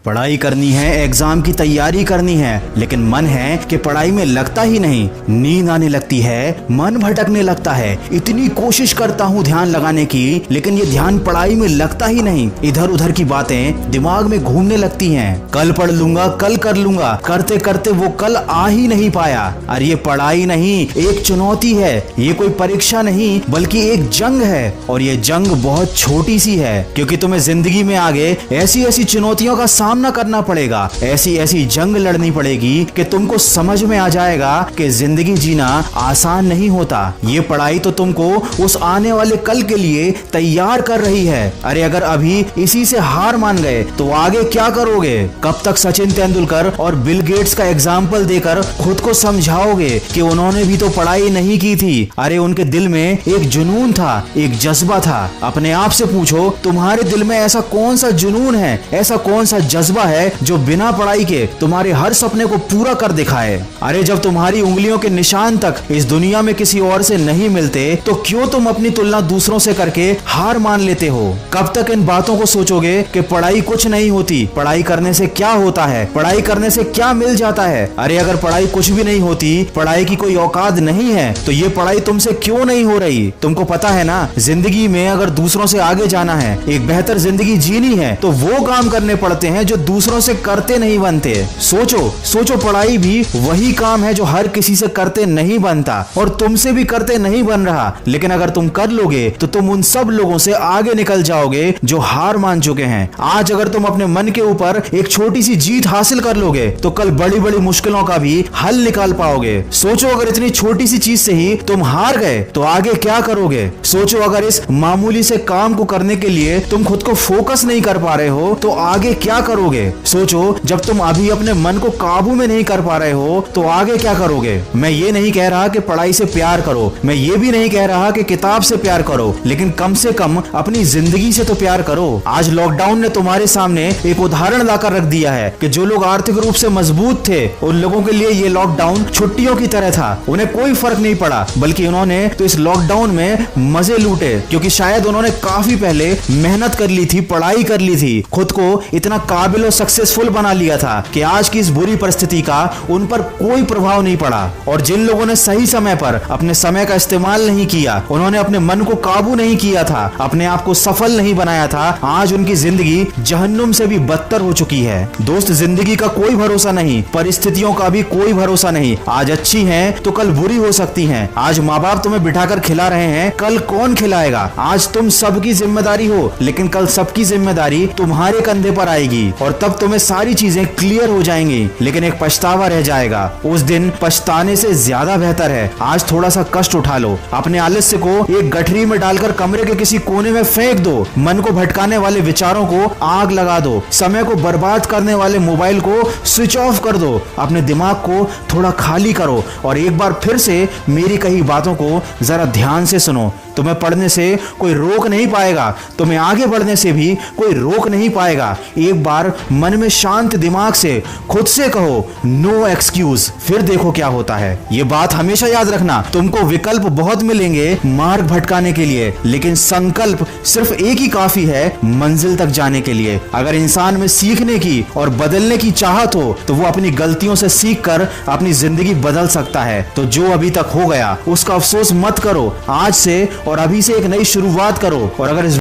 पढ़ाई करनी है, एग्जाम की तैयारी करनी है, लेकिन मन है कि पढ़ाई में लगता ही नहीं। नींद आने लगती है, मन भटकने लगता है। इतनी कोशिश करता हूँ ध्यान लगाने की, लेकिन ये ध्यान पढ़ाई में लगता ही नहीं। इधर उधर की बातें दिमाग में घूमने लगती हैं। कल पढ़ लूंगा, कल कर लूंगा, करते करते वो कल आ ही नहीं पाया। अरे ये पढ़ाई नहीं, एक चुनौती है। ये कोई परीक्षा नहीं, बल्कि एक जंग है। और ये जंग बहुत छोटी सी है, क्योंकि तुम्हें जिंदगी में आगे ऐसी ऐसी चुनौतियों का सामना करना पड़ेगा, ऐसी ऐसी जंग लड़नी पड़ेगी कि तुमको समझ में आ जाएगा कि जिंदगी जीना आसान नहीं होता। ये पढ़ाई तो तुमको उस आने वाले कल के लिए तैयार कर रही है। अरे अगर अभी इसी से हार मान गए तो आगे क्या करोगे? कब तक सचिन तेंदुलकर और बिल गेट्स का एग्जाम्पल देकर खुद को समझाओगे कि उन्होंने भी तो पढ़ाई नहीं की थी? अरे उनके दिल में एक जुनून था, एक जज्बा था। अपने आप से पूछो, तुम्हारे दिल में ऐसा कौन सा जुनून है, ऐसा कौन सा जज्बा है जो बिना पढ़ाई के तुम्हारे हर सपने को पूरा कर दिखाए? अरे जब तुम्हारी उंगलियों के निशान तक इस दुनिया में किसी और से नहीं मिलते, तो क्यों तुम अपनी तुलना दूसरों से करके हार मान लेते हो? कब तक इन बातों को सोचोगे कि पढ़ाई कुछ नहीं होती, पढ़ाई करने से क्या होता है, पढ़ाई करने से क्या मिल जाता है? अरे अगर पढ़ाई कुछ भी नहीं होती, पढ़ाई की कोई औकात नहीं है, तो ये पढ़ाई तुमसे क्यों नहीं हो रही? तुमको पता है ना, जिंदगी में अगर दूसरों से आगे जाना है, एक बेहतर जिंदगी जीनी है, तो वो काम करने पड़ते हैं जो दूसरों से करते नहीं बनते। सोचो सोचो, पढ़ाई भी वही काम है जो हर किसी से करते नहीं बनता और तुमसे भी करते नहीं बन रहा। लेकिन अगर तुम कर लोगे तो तुम उन सब लोगों से आगे निकल जाओगे जो हार मान चुके हैं। आज अगर तुम अपने मन के ऊपर एक छोटी सी जीत हासिल कर लोगे, तो कल बड़ी बड़ी मुश्किलों का भी हल निकाल पाओगे। सोचो, अगर इतनी छोटी सी चीज से ही तुम हार गए तो आगे क्या करोगे? सोचो, अगर इस मामूली से काम को करने के लिए तुम खुद को फोकस नहीं कर पा रहे हो तो आगे क्या करोगे? सोचो, जब तुम अभी अपने मन को काबू में नहीं कर पा रहे हो तो आगे क्या करोगे? मैं ये नहीं कह रहा कि पढ़ाई से प्यार करो, मैं ये भी नहीं कह रहा कि किताब से प्यार करो, लेकिन कम से कम अपनी जिंदगी से तो प्यार करो। आज लॉकडाउन ने तुम्हारे सामने एक उदाहरण लाकर रख दिया है कि जो लोग आर्थिक रूप से मजबूत थे, उन लोगों के लिए ये लॉकडाउन छुट्टियों की तरह था। उन्हें कोई फर्क नहीं पड़ा, बल्कि उन्होंने तो इस लॉकडाउन में मजे लूटे, क्योंकि शायद उन्होंने काफी पहले मेहनत कर ली थी, पढ़ाई कर ली थी, खुद को इतना काबिल और सक्सेसफुल बना लिया था कि आज की इस बुरी परिस्थिति का उन पर कोई प्रभाव नहीं पड़ा। और जिन लोगों ने सही समय पर अपने समय का इस्तेमाल नहीं किया, उन्होंने अपने मन को काबू नहीं किया था, अपने आप को सफल नहीं बनाया था, आज उनकी जिंदगी जहन्नुम से भी बदतर हो चुकी है। दोस्त, जिंदगी का कोई भरोसा नहीं, परिस्थितियों का भी कोई भरोसा नहीं। आज अच्छी हैं तो कल बुरी हो सकती हैं। आज माँ बाप तुम्हें बिठाकर खिला रहे हैं, कल कौन खिलाएगा? आज तुम सबकी जिम्मेदारी हो, लेकिन कल सबकी जिम्मेदारी तुम्हारे कंधे पर आएगी और तब तुम्हें सारी चीजें क्लियर हो जाएंगी, लेकिन एक पछतावा रह जाएगा। उस दिन पछताने से ज्यादा बेहतर है आज थोड़ा सा कष्ट उठा लो। अपने आलस्य को एक गठरी में डालकर कमरे के किसी कोने में फेंक दो। मन को भटकाने वाले विचारों को आग लगा दो। समय को बर्बाद करने वाले मोबाइल को स्विच ऑफ कर दो। अपने दिमाग को थोड़ा खाली करो और एक बार फिर से मेरी कही बातों को जरा ध्यान से सुनो। तुम्हें पढ़ने से कोई रोक नहीं पाएगा, तुम्हें आगे बढ़ने से भी कोई रोक नहीं पाएगा। एक बार मन में शांत दिमाग से खुद से कहो, नो एक्सक्यूज, फिर देखो क्या होता है। ये बात हमेशा याद रखना, तुमको विकल्प बहुत मिलेंगे मार्ग भटकाने के लिए, लेकिन संकल्प सिर्फ एक ही काफी है मंजिल तक जाने के लिए। अगर इंसान में सीखने की और बदलने की चाहत हो, तो वो अपनी गलतियों से सीख कर अपनी जिंदगी बदल सकता है। तो जो अभी तक हो गया उसका अफसोस मत करो, आज से और अभी से एक नई शुरुआत करो। और अगर इस